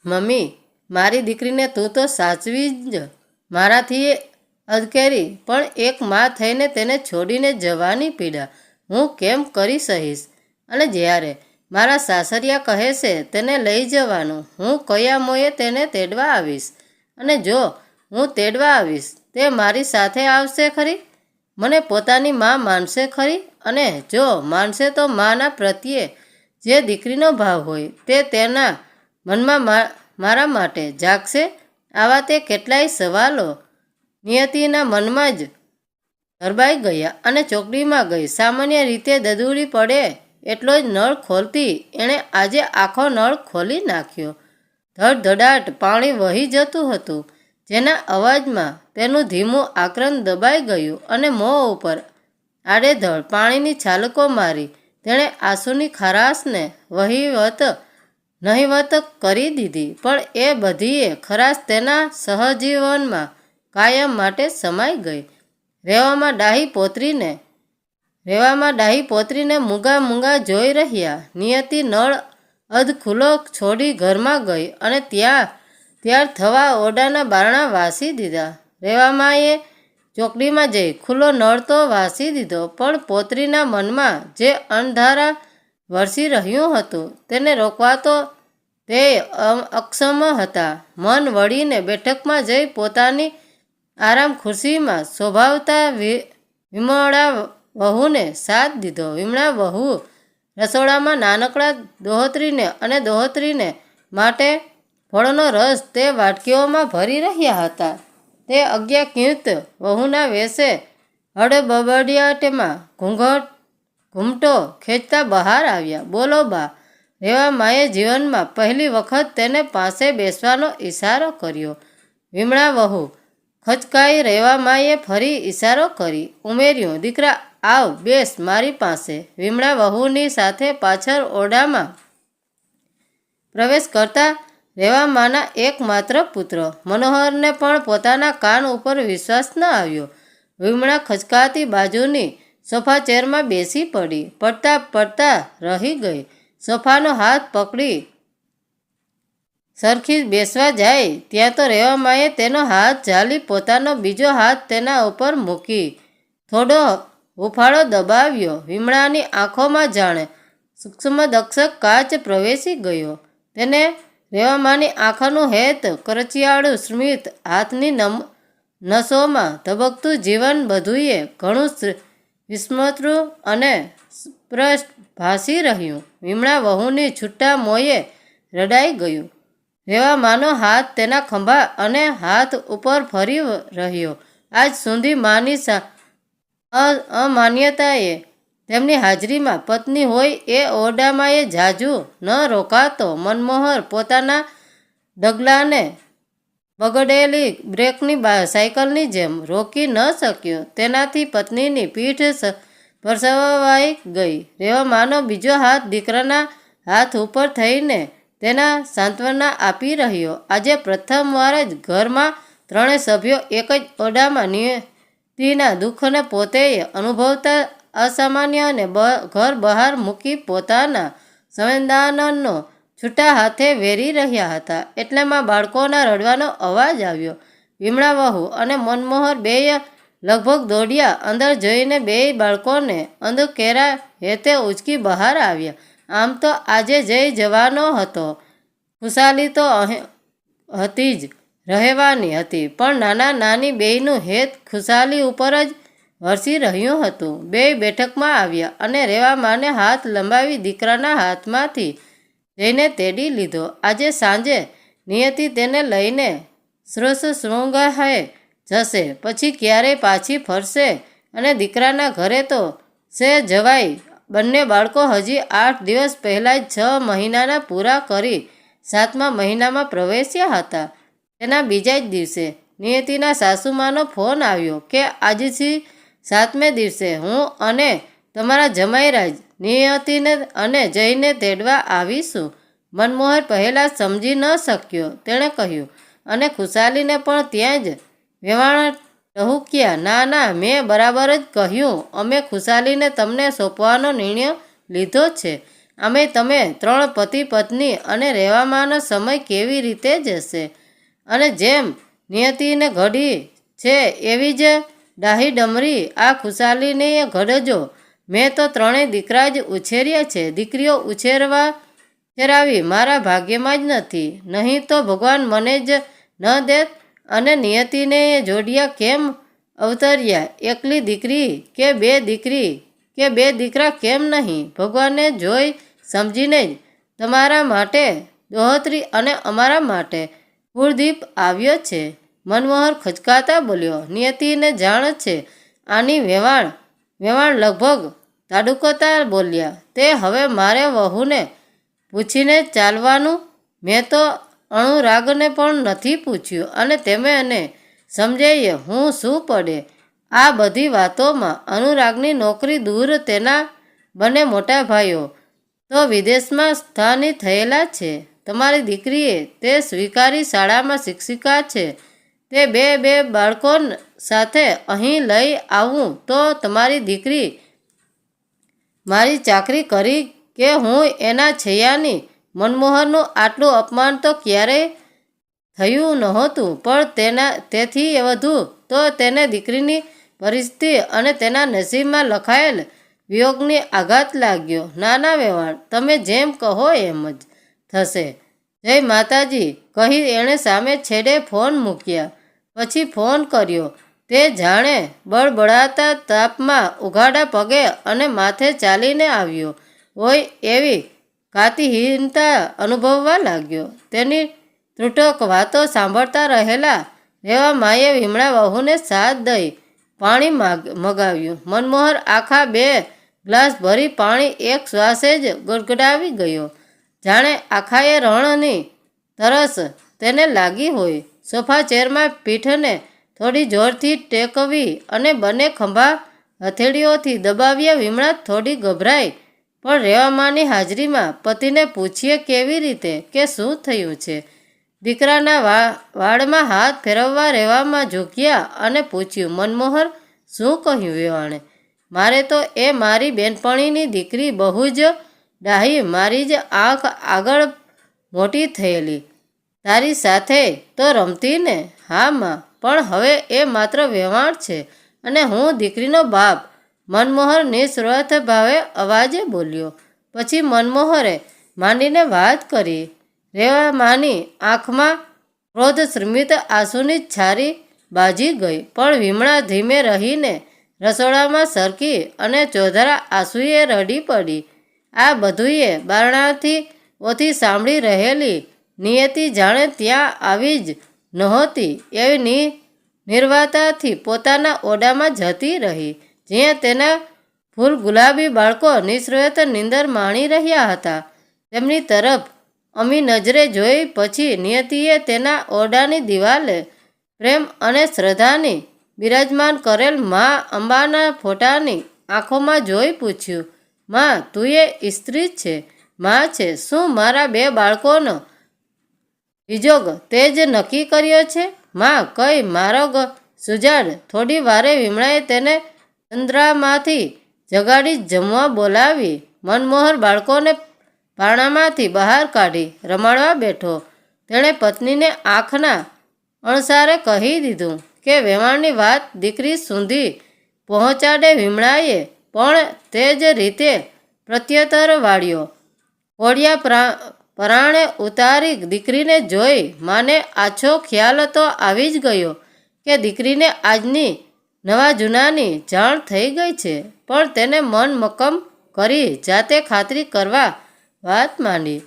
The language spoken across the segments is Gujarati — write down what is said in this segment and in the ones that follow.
મમ્મી, મારી દીકરીને તું તો સાચવી જ. મારાથી અધકેરી, પણ એક મા થઈને તેને છોડીને જવાની પીડા હું કેમ કરી સહીશ? અને જ્યારે મારા સાસરિયા કહે છે તેને લઈ જવાનું, હું કયા મોએ તેને તેડવા આવીશ? અને જો હું તેડવા આવીશ, તે મારી સાથે આવશે ખરી? મને પોતાની મા માનશે ખરી? અને જો માનશે તો માના પ્રત્યે જે દીકરીનો ભાવ હોય તે તેના મનમાં મારા માટે જાગશે? આવા તે કેટલાય સવાલો નિયતિના મનમાં જ ધરબાઈ ગયા અને ચોકડીમાં ગઈ. સામાન્ય રીતે દદુડી પડે એટલો જ નળ ખોલતી એણે આજે આખો નળ ખોલી નાખ્યો. ધડધડાટ પાણી વહી જતું હતું, જેના અવાજમાં તેનું ધીમું આક્રંદ દબાઈ ગયું અને મોં ઉપર આડેધડ પાણીની છાલકો મારી તેણે આંસુની ખરાશને નહિવત કરી દીધી. પણ એ બધીએ ખરાશ તેના સહજીવનમાં કાયમ માટે સમાઈ ગઈ. રેવામાં ડાહી પોતરીને મૂંગા મૂંગા જોઈ રહ્યા. નિયતિ નળ અધ ખુલ્લો છોડી ઘરમાં ગઈ અને ત્યાર થવા ઓરડાના બારણા વાસી દીધા. રેવામાએ ચોકડીમાં જઈ ખુલ્લો નળ તો વાસી દીધો, પણ પોતરીના મનમાં જે અણધારા વરસી રહ્યું હતું તેને રોકવા તો તે અક્ષમ હતા. મન વળીને બેઠકમાં જઈ પોતાની આરામ ખુરશીમાં શોભાવતા વિમળા વહુને સાથ દીધો. વિમળા વહુ રસોડામાં નાનકડા દોહત્રીને માટે ફળનો રસ તે વાટકીઓમાં ભરી રહ્યા હતા. તે આજ્ઞાકીત વહુના વેશે હડબડિયાટમાં ઘૂમટો ખેંચતા બહાર આવ્યા. બોલો બા. રેવામાએ જીવનમાં પહેલી વખત તેને પાસે બેસવાનો ઈશારો કર્યો. વિમળા વહુ ખચકાઈ. રેવામાએ ફરી ઈશારો કરી ઉમેર્યું, દીકરા આવ, બેસ મારી પાસે. વિમળા વહુની સાથે પાછળ ઓરડામાં પ્રવેશ કરતા રેવામાના એકમાત્ર પુત્ર મનોહરને પણ પોતાના કાન ઉપર વિશ્વાસ ન આવ્યો. વિમળા ખચકાતી બાજુની સોફા ચેરમાં બેસી પડી. પડતા રહી ગઈ. સોફાનો હાથ પકડી સરખી બેસવા જાય ત્યાં તો રેવામાએ તેનો હાથ ઝાલી પોતાનો બીજો હાથ તેના ઉપર મૂકી થોડો હૂંફાળો દબાવ્યો. વિમળાની આંખોમાં જાણે સૂક્ષ્મદર્શક કાચ પ્રવેશી ગયો. તેને રેવામાની આંખોનું હેત કરચિયાળું સ્મિત, હાથની નસોમાં ધબકતું જીવન બધુંય ઘણું વિસ્મૃત અને સ્પષ્ટ ભાસી રહ્યું. વિમળા વહુની છૂટા મોંએ રડાઈ ગયું. રેવામાનો હાથ તેના ખભા અને હાથ ઉપર ફરી રહ્યો. આજ સુધી માની અમાન્યતાએ તેમની હાજરીમાં પત્ની હોય એ ઓરડામાં ઝાઝું ન રોકાતો મનમોહર પોતાના ડગલાને બગડેલી બ્રેકની સાયકલની જેમ રોકી ન શક્યો. તેનાથી પત્નીની પીઠ પરસવાઈ ગઈ. રેવામાનો બીજો હાથ દીકરાના હાથ ઉપર થઈને તેના સાંત્વના આપી રહ્યો. આજે પ્રથમવાર જ ઘરમાં ત્રણેય સભ્યો એક જ ઓરડામાં નિયતિના દુઃખને પોતે અનુભવતા અસામાન્ય અને ઘર બહાર મૂકી પોતાના સંવેદનાનો છૂટા હાથે વેરી રહ્યા હતા. એટલામાં બાળકોના રડવાનો અવાજ આવ્યો. વિમળા વહુ અને મનમોહર બેય લગભગ દોડ્યા. અંદર જોઈને બેય બાળકોને અંધકેરા હેતે ઉંચકી બહાર આવ્યા. આમ તો આજે જઈ જવાનો હતો, ખુશાલી તો હતી જ રહેવાની હતી, પણ નાની બેયનું હેત ખુશાલી ઉપર જ વરસી રહ્યું હતું. બેય બેઠકમાં આવ્યા અને રેવામાને હાથ લંબાવી દીકરાના હાથમાંથી જઈને તેડી લીધો. આજે સાંજે નિયતિ તેને લઈને શૃંગારે જશે, પછી ક્યારેય પાછી ફરશે અને દીકરાના ઘરે તો શે જવાય. બંને બાળકો હજી 8 દિવસ પહેલાં જ 6 મહિનાના પૂરા કરી 7મા મહિનામાં પ્રવેશ્યા હતા. તેના બીજા જ દિવસે નિયતિના સાસુમાનો ફોન આવ્યો કે આજથી 7મે દિવસે હું અને તમારા જમાઈરાજ નિયતિને અને જઈને તેડવા આવીશું. મનમોહર પહેલાં સમજી ન શક્યો. તેણે કહ્યું, અને ખુશાલીને પણ ત્યાં જ વેવાણ ટહુક્યા. ના, મેં બરાબર જ કહ્યું. અમે ખુશાલીને તમને સોંપવાનો નિર્ણય લીધો છે. આમે તમે 3 પતિ પત્ની અને રહેવામાંનો સમય કેવી રીતે જશે? અને જેમ નિયતિને ઘડી છે એવી જ ડાહી ડમરી આ ખુશાલીને ઘડજો. મેં તો 3 દીકરા જ ઉછેર્યા છે. દીકરીઓ ઉછેરાવી મારા ભાગ્યમાં જ નથી, નહીં તો ભગવાન મને જ ન દેત. અને નિયતિને જોડિયા કેમ અવતર્યા? એકલી દીકરી કે 2 દીકરી કે 2 દીકરા કેમ નહીં? ભગવાને જોઈ સમજીને જ તમારા માટે દોહત્રી અને અમારા માટે કુળદીપ આવ્યો છે. મનમોહર ખચકાતા બોલ્યો, નિયતિને જાણ છે આની વેવાણ લગભગ તાડુકતા બોલ્યા. તે હવે મારે વહુને પૂછીને ચાલવાનું? મેં તો અણુરાગને પણ નથી પૂછ્યું અને તમે એને સમજાઈએ હું શું પડે? આ બધી વાતોમાં અનુરાગની નોકરી દૂર. તેના બંને મોટા ભાઈઓ તો વિદેશમાં સ્થાનિત થયેલા છે. તમારી દીકરીએ તે સ્વીકારી શાળામાં શિક્ષિકા છે. તે બે બાળકો સાથે અહીં લઈ આવું તો તમારી દીકરી મારી ચાકરી કરી કે હું એના છૈયાની? મનમોહરનું આટલું અપમાન તો ક્યારેય થયું નહોતું, પણ તેથી વધુ તો તેને દીકરીની પરિસ્થિતિ અને તેના નસીબમાં લખાયેલ વિયોગની આઘાત લાગ્યો. નાના વેવાણ, તમે જેમ કહો એમ જ થશે. જય માતાજી કહી એણે સામે છેડે ફોન મૂક્યા. પછી ફોન કર્યો. તે જાણે બળબડાતા તાપમાં ઉઘાડા પગે અને માથે ચાલીને આવ્યો હોય એવી કાતિહીનતા અનુભવવા લાગ્યો. તેની ત્રુટક વાતો સાંભળતા રહેલા રેવામાએ વિમળા વહુને સાથ દઈ પાણી મગાવ્યું. મનમોહર આખા 2 ગ્લાસ ભરી પાણી એક શ્વાસે જ ગડગડાવી ગયો. જાણે આખાએ રણની તરસ તેને લાગી હોય. સોફા ચેરમાં પીઠને થોડી જોરથી ટેકવી અને બંને ખંભા હથેળીઓથી દબાવ્યા. વિમળા થોડી ગભરાઈ, પણ રેવામાની હાજરીમાં પતિને પૂછીએ કેવી રીતે કે શું થયું છે? દીકરાના વાળમાં હાથ ફેરવવા રેવામાં ઝૂક્યા અને પૂછ્યું, મનમોહર શું કહ્યું વેવાણે? મારે તો એ મારી બેનપણીની દીકરી બહુ જ ડાહી, મારી જ આંખ આગળ મોટી થયેલી, તારી સાથે તો રમતી ને? હા માં, પણ હવે એ માત્ર વેવાણ છે અને હું દીકરીનો બાપ. મનમોહર નિસ્વાર્થ ભાવે અવાજે બોલ્યો. પછી મનમોહરે માંડીને વાત કરી. રેવામાની આંખમાં ક્રોધ સ્મિત આંસુની છારી બાજી ગઈ, પણ વિમળા ધીમે રહીને રસોડામાં સરકી અને ચોધારા આંસુએ રડી પડી. આ બધુંય બારણાથી ઓથી સાંભળી રહેલી નિયતિ જાણે ત્યાં આવી જ નહોતી એવી નિર્વાતાથી પોતાના ઓરડામાં જતી રહી, જ્યાં તેના ફૂલ ગુલાબી બાળકો નિશ્ચિત નીંદર માણી રહ્યા હતા. તેમની તરફ અમી નજરે જોઈ પછી નિયતિએ તેના ઓરડાની દિવાલે પ્રેમ અને શ્રદ્ધાની બિરાજમાન કરેલ મા અંબાના ફોટાની આંખોમાં જોઈ પૂછ્યું, માં તું એ સ્ત્રી છે, માં છે? શું મારા 2 બાળકોનો વિજોગ તે જ નક્કી કર્યો છે? માં કઈ મારો સુજાડ. થોડી વારે વિમળાએ તેને તંદ્રામાંથી જગાડી જમવા બોલાવી. મનમોહર બાળકોને પારણામાંથી બહાર કાઢી રમાડવા બેઠો. તેણે પત્નીને આંખના અણસારે કહી દીધું કે વેવાણની વાત દીકરી સુધી પહોંચાડે. વિમળાએ પણ તે જ રીતે પ્રત્યુત્તર વાળ્યો. કોળિયા પરાણે ઉતારી દીકરીને જોઈ માને આછો ખ્યાલ તો આવી જ ગયો કે દીકરીને આજની નવા જૂનાની જાણ થઈ ગઈ છે, પણ તેને મન મક્કમ કરી જાતે ખાતરી કરવા વાત માંડી.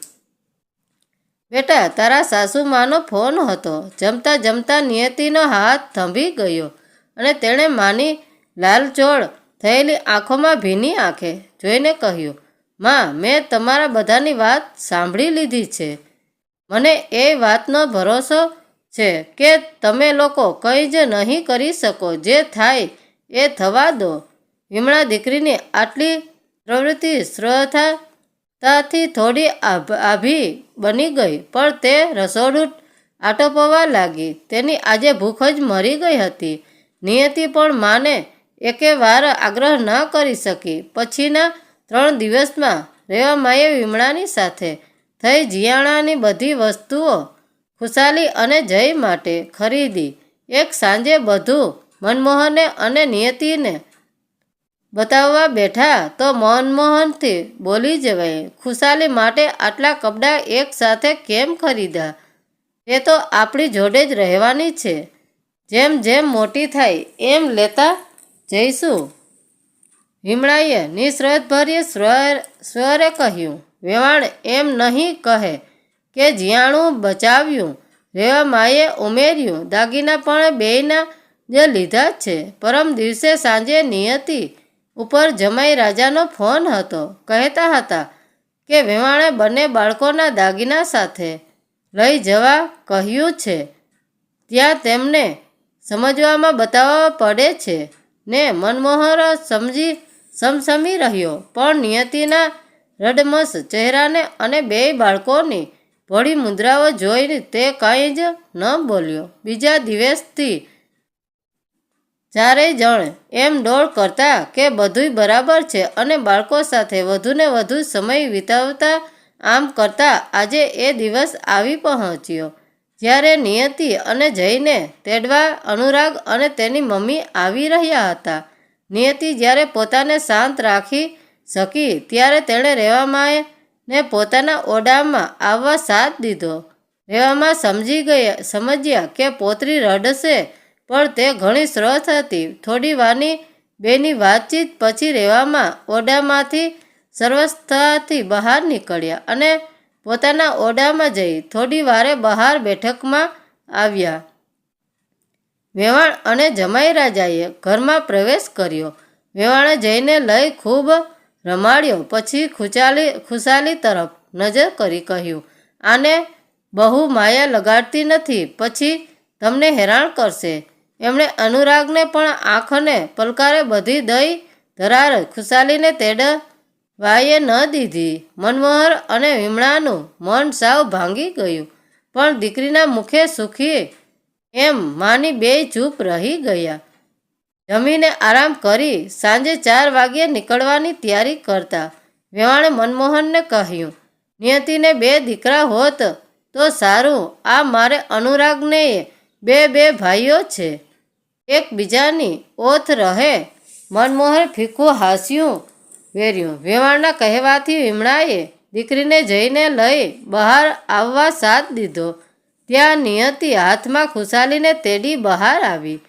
બેટા, તારા સાસુમાનો ફોન હતો. જમતા જમતા નિયતિનો હાથ થંભી ગયો અને તેણે માની લાલચોળ થયેલી આંખોમાં ભીની આંખે જોઈને કહ્યું, માં, મેં તમારા બધાની વાત સાંભળી લીધી છે. મને એ વાતનો ભરોસો છે કે તમે લોકો કંઈ જ નહીં કરી શકો. જે થાય એ થવા દો. વિમળા દીકરીની આટલી પ્રવૃત્તિ શ્રદ્ધાથી થોડી આભી બની ગઈ, પણ તે રસોડું આટોપવા લાગી. તેની આજે ભૂખ જ મરી ગઈ હતી. નિયતિ પણ માને એકે વાર આગ્રહ ન કરી શકી. પછીના 3 દિવસમાં રેવામાએ વિમળાની સાથે થઈ જિયાણાની બધી વસ્તુઓ ખુશાલી અને જય માટે ખરીદી. એક સાંજે બધું મનમોહને અને નિયતિને બતાવવા બેઠા તો મનમોહનથી બોલી જવાય, ખુશાલી માટે આટલા કપડાં એક સાથે કેમ ખરીદ્યા? એ તો આપણી જોડે જ રહેવાની છે. જેમ જેમ મોટી થાય એમ લેતા જઈશું. વિમળાએ નિસ્વાર્થભર્ય સ્વરે કહ્યું. વેવાણ એમ નહીં કહે કે જીયાણું બચાવ્યું. રેવામાએ ઉમેર્યું, દાગીના પણ બેયના જ લીધા છે. પરમ દિવસે સાંજે નિયતિ ઉપર જમાઈ રાજાનો ફોન હતો. કહેતા હતા કે વેવાણે બંને બાળકોના દાગીના સાથે લઈ જવા કહ્યું છે. ત્યાં તેમને સમજવામાં બતાવવા પડે છે ને. મનમોહર સમસમી રહ્યો, પણ નિયતિના રડમસ ચહેરાને અને બેય બાળકોની ભોળી મુદ્રાઓ જોઈને તે કંઈ જ ન બોલ્યો. બીજા દિવસથી ચારેય જણ એમ ડોળ કરતા કે બધુંય બરાબર છે અને બાળકો સાથે વધુને વધુ સમય વિતાવતા. આમ કરતા આજે એ દિવસ આવી પહોંચ્યો જ્યારે નિયતિ અને જયને તેડવા અનુરાગ અને તેની મમ્મી આવી રહ્યા હતા. નિયતિ જ્યારે પોતાને શાંત રાખી શકી ત્યારે તેણે રેવામાને પોતાના ઓરડામાં આવવા સાથ દીધો. રેવામા સમજ્યા કે પોતરી રડશે, પણ તે ઘણી શ્રોત હતી. થોડી વારની બેની વાતચીત પછી રેવામા ઓરડામાંથી સર્વસ્થાથી બહાર નીકળ્યા અને પોતાના ઓરડામાં જઈ થોડી વારે બહાર બેઠકમાં આવ્યા. વેવાણ અને જમાઈ રાજાએ ઘરમાં પ્રવેશ કર્યો. વેવાણે જઈને લઈ ખૂબ રમાડ્યો. પછી ખુશાલી તરફ નજર કરી કહ્યું, આને બહુ માયા લગાડતી નથી, પછી તમને હેરાન કરશે. એમણે અનુરાગને પણ આંખને પલકારે બધી દઈ ધરાર ખુશાલીને તેડવાએ ન દીધી. મનમોહર અને વિમળાનું મન સાવ ભાંગી ગયું, પણ દીકરીના મુખે સુખી એમ માની બેય ચૂપ રહી ગયા. જમીને આરામ કરી સાંજે 4 વાગ્યે નીકળવાની તૈયારી કરતા વેવાણે મનમોહનને કહ્યું, નિયતિને 2 દીકરા હોત તો સારું. આ મારે અનુરાગને બે ભાઈઓ છે, એકબીજાની ઓથ રહે. મનમોહન ફીકું હાસ્યું વેર્યું. વેવાણના કહેવાથી વિમળાએ દીકરીને જઈને લઈ બહાર આવવા સાથ દીધો. ત્યાં નિયતિ હાથમાં ખુશાલીને તેડી બહાર આવી.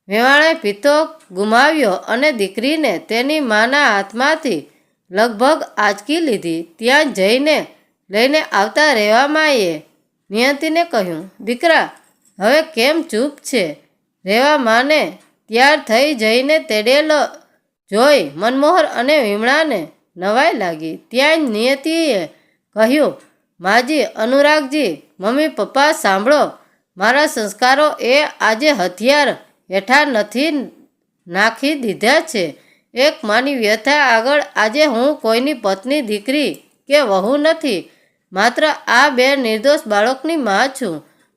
વેવાણે પિત્તો ગુમાવ્યો અને દીકરીને તેની માના હાથમાંથી લગભગ આંચકી લીધી. ત્યાં જઈને લઈને આવતા રેવામાએ નિયતિને કહ્યું, દીકરા હવે કેમ ચૂપ છે? રેવામાને તૈયાર થઈ જઈને તેડેલો જોઈ મનમોહર અને વિમળાને નવાઈ લાગી. ત્યાં જ નિયતિએ કહ્યું, માજી, અનુરાગજી, મમ્મી પપ્પા સાંભળો. મારા સંસ્કારો એ આજે હથિયાર હેઠા નથી નાખી દીધા છે. એક માની વ્યથા આગળ આજે હું કોઈની પત્ની, દીકરી કે વહુ નથી. માત્ર આ 2 નિર્દોષ બાળકની મા છું.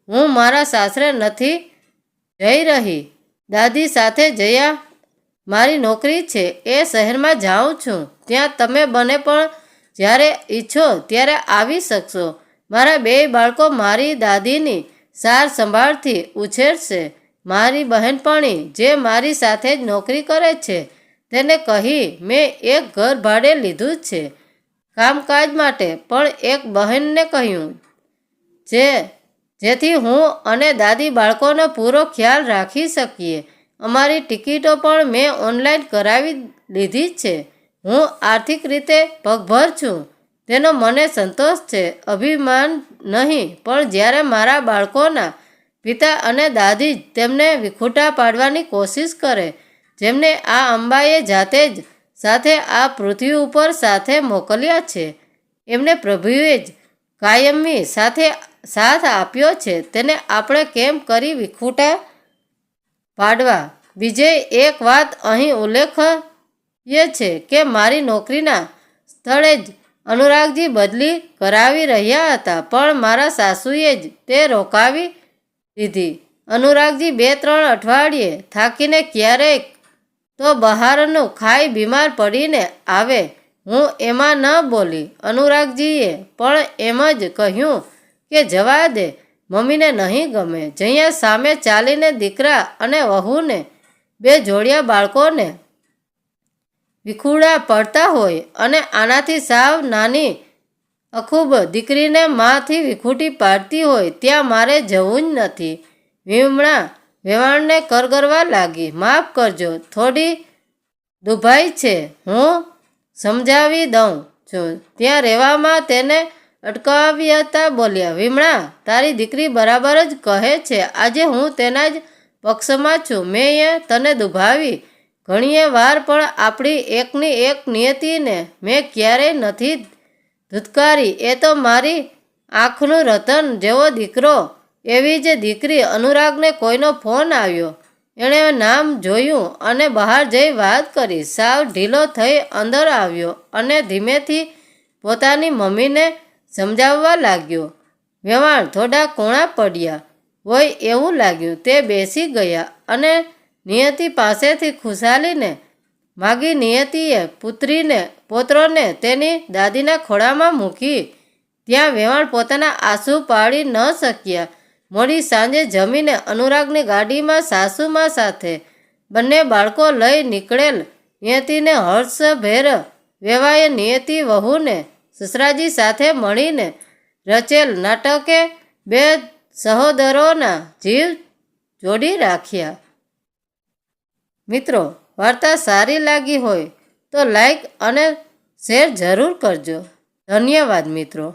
હું મારા સાસરે નથી જઈ રહી. દાદી સાથે જયા મારી નોકરી છે, એ શહેરમાં જાઉં છું. ત્યાં તમે બંને પણ જ્યારે ઈચ્છો ત્યારે આવી શકશો. મારા 2 બાળકો મારી દાદીની સાર સંભાળથી ઉછેરશે. મારી બહેનપણી જે મારી સાથે જ નોકરી કરે છે તેને કહી મેં એક ઘર ભાડે લીધું છે કામકાજ માટે. પણ એક બહેનને કહ્યું જેથી હું અને દાદી બાળકોનો પૂરો ખ્યાલ રાખી શકીએ. અમારી ટિકિટો પણ મેં ઓનલાઈન કરાવી લીધી છે. હું આર્થિક રીતે પગભર છું, તેનો મને સંતોષ છે. અભિમાન નહીં, પણ જ્યારે મારા બાળકોના પિતા અને દાદી જ તેમને વિખૂટા પાડવાની કોશિશ કરે, જેમને આ અંબાએ જાતે જ સાથે આ પૃથ્વી ઉપર સાથે મોકલ્યા છે, એમને પ્રભુએ જ કાયમી સાથ આપ્યો છે, તેને આપણે કેમ કરી વિખૂટા પાડવા? બીજે એક વાત અહીં ઉલ્લેખનીય છે કે મારી નોકરીના સ્થળે જ અનુરાગજી બદલી કરાવી રહ્યા હતા, પણ મારા સાસુએ જ તે રોકાવી દીધી. અનુરાગજી 2-3 અઠવાડિયે થાકીને ક્યારેક તો બહારનું ખાઈ બીમાર પડીને આવે. હું એમાં ન બોલી. અનુરાગજીએ પણ એમ જ કહ્યું કે જવા દે, મમ્મીને નહીં ગમે. જયા સામે ચાલીને દીકરા અને વહુને, બે જોડિયા બાળકોને વિખુડા પડતા હોય અને આનાથી સાવ નાની અખૂબ દીકરીને માંથી વિખૂટી પાડતી હોય ત્યાં મારે જવું જ નથી. વિમળા વેવાણને કરગરવા લાગી. માફ કરજો, થોડી દુભાઈ છે, હું સમજાવી દઉં છું. ત્યાં રહેવામાં તેને અટકાવ્યા બોલ્યા, વિમળા, તારી દીકરી બરાબર જ કહે છે. આજે હું તેના જ પક્ષમાં છું. મેં તને દુભાવી ઘણીએ વાર, પણ આપણી એકની એક નિયતિને મેં ક્યારેય નથી ધુતકારી. એ તો મારી આંખનું રતન જેવો દીકરો. એવી જ દીકરી. અનુરાગને કોઈનો ફોન આવ્યો. એણે નામ જોયું અને બહાર જઈ વાત કરી. સાવ ઢીલો થઈ અંદર આવ્યો અને ધીમેથી પોતાની મમ્મીને સમજાવવા લાગ્યો. વેવાણ થોડા કોણા પડ્યા હોય એવું લાગ્યું. તે બેસી ગયા અને નિયતિ પાસેથી ખુશાલીને માગી. નિયતિએ પોત્રોને તેની દાદીના ખોળામાં મૂકી. ત્યાં વેવાણ પોતાના આંસુ પાડી ન શક્યા. મોડી સાંજે જમીને અનુરાગની ગાડીમાં સાસુમા સાથે બંને બાળકો લઈ નીકળેલ નિયતિને હર્ષભેર વેવાએ નિયતિ વહુને સસરાજી સાથે મળીને રચેલ નાટકે બે સહોદરોના જીવ જોડી રાખ્યા. મિત્રો, વાર્તા સારી લાગી હોય તો લાઈક અને શેર જરૂર કરજો. ધન્યવાદ મિત્રો.